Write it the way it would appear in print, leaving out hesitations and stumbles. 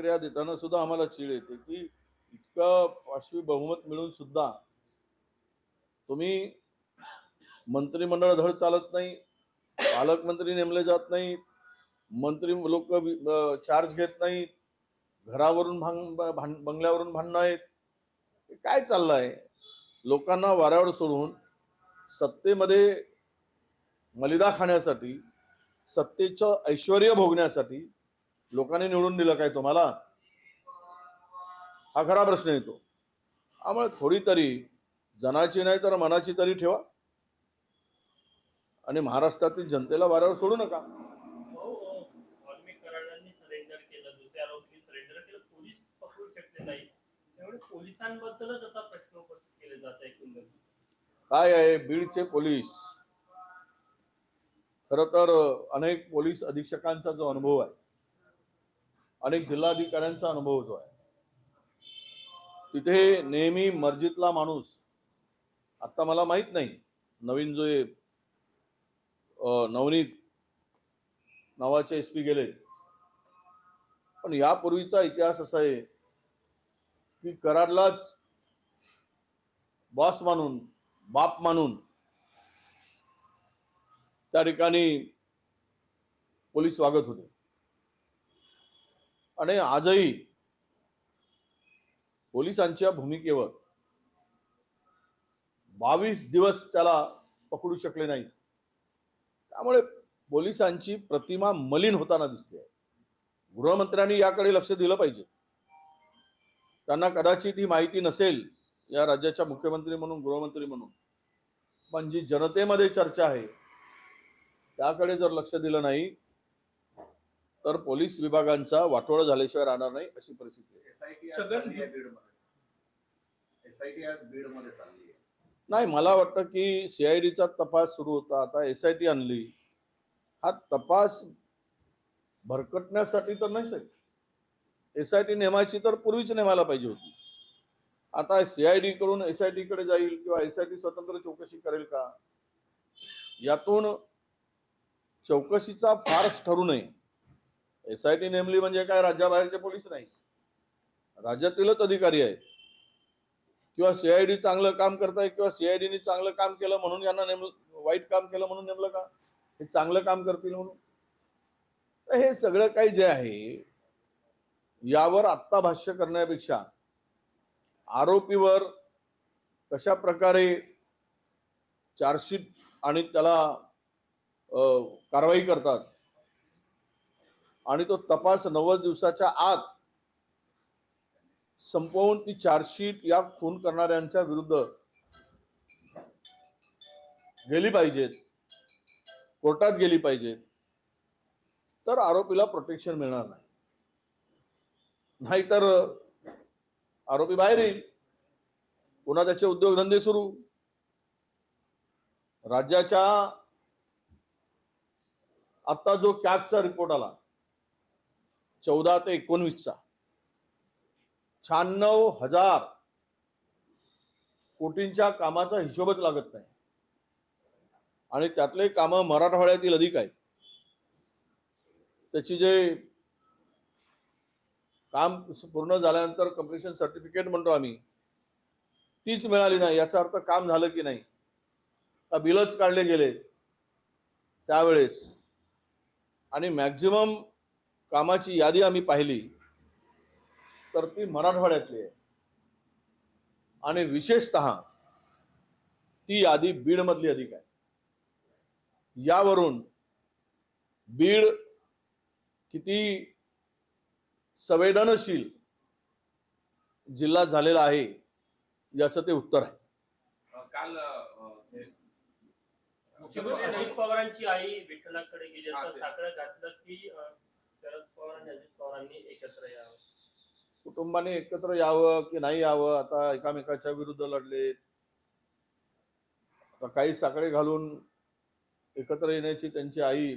प्रतिक्रिया देताना सुद्धा आम्हाला चीड येते की इतकं पाशवी बहुमत मिळून सुद्धा तुम्ही मंत्रिमंडळ धड चालत नाही, पालकमंत्री नेमले जात नाहीत, मंत्री लोक चार्ज घेत नाहीत, घरावरून बंगल्यावरून भांडणं आहेत. काय चाललंय? लोकांना वाऱ्यावर सोडून सत्तेमध्ये मलिदा खाण्यासाठी, सत्तेचं ऐश्वर्य भोगण्यासाठी लोकांनी निवडून दिलं काय तुम्हाला? हा खरा प्रश्न येतो. त्यामुळे थोडी तरी जनाची नाही तर मनाची तरी ठेवा आणि महाराष्ट्रातील जनतेला वाऱ्यावर सोडू नका. पोलिसांबद्दलच आता प्रश्न उपस्थित केले जात आहे. काय आहे बीडचे पोलीस, खर तर अनेक पोलीस अधीक्षकांचा जो अनुभव आहे, अनेक जिल्हाधिकाऱ्यांचा अनुभव जो आहे, तिथे नेहमी मर्जीतला माणूस, आता मला माहित नाही नवीन जो नवनीत नावाचे एसपी गेले, पण यापूर्वीचा इतिहास असा आहे की कराडलाच बॉस मानून, बाप मानून त्या ठिकाणी पोलीस वागत होते आणि आजही पोलिसांच्या भूमिकेवर 22 दिवस त्याला पकडू शकले नाही. त्यामुळे पोलिसांची प्रतिमा मलिन होताना दिसते. गृहमंत्र्यांनी याकडे लक्ष दिलं पाहिजे. त्यांना कदाचित ही माहिती नसेल या राज्याच्या मुख्यमंत्री म्हणून, गृहमंत्री म्हणून, पण जी जनतेमध्ये चर्चा आहे त्याकडे जर लक्ष दिलं नाही तर पोलीस विभागांचा वाटोळा झाल्याशिवाय राहणार नाही अशी परिस्थिती आहे. नाही, मला वाटतं की सीआयडीचा तपास सुरू होता, आता एसआयटी आणली. हा तपास भरकटण्यासाठी तर नाही साहेब, एसआयटी नेमायची तर पूर्वीच नेमायला पाहिजे होती. आता सीआयडी कडून एसआयटी कडे जाईल किंवा एसआयटी स्वतंत्र चौकशी करेल का? यातून चौकशीचा फारच ठरू नये. एसआयटी नेमली म्हणजे काय राज्याबाहेरचे पोलीस नाही, राज्यातीलच अधिकारी आहेत. किंवा सीआयडी चांगलं काम करताय किंवा सीआयडीने चांगलं काम केलं म्हणून यांना वाईट काम केलं म्हणून नेमलं का? हे चांगलं काम करतील म्हणून? तर हे सगळं काही जे आहे यावर आत्ता भाष्य करण्यापेक्षा आरोपीवर कशा प्रकारे चार्जशीट आणि त्याला कारवाई करतात आणि तो तपास 90 दिवसाच्या आत संपवून ती चार्जशीट या खून करणाऱ्यांच्या विरुद्ध गेली पाहिजेत, कोर्टात गेली पाहिजेत, तर आरोपीला प्रोटेक्शन मिळणार नाही. नाहीतर आरोपी बाहेर येईल, पुन्हा त्याचे उद्योगधंदे सुरू. राज्याच्या आता जो कॅगचा रिपोर्ट आला 14 ते 19चा, 96,000 कोटींच्या कामाचा हिशोबच लागत नाही आणि त्यातले कामं मराठवाड्यातील अधिक आहेत. त्याची जे काम पूर्ण झाल्यानंतर कंप्लीशन सर्टिफिकेट म्हणतो आम्ही, तीच मिळाली नाही. याचा अर्थ काम झालं की नाही, का बिलच काढले गेले त्यावेळेस. आणि मॅक्झिमम कामाची यादी आम्ही पाहिली तर ती मराठवाड्यातली आहे आणि विशेषतः ती यादी बीड मधली अधिक आहे. यावरून बीड किती संवेदनशील जिल्हा झालेला आहे याचं ते उत्तर आहे. काल मुख्यमंत्री अजित पवारांची आई विठ्ठलाकडे गेली तर साकडं घातलं की शरद पवार आणि अजित पवारांनी एकत्र यावं, कुटुंबाने एकत्र यावं की नाही यावं, आता एकामेकाच्या विरुद्ध लढले, काही साकडे घालून एकत्र येण्याची त्यांची आई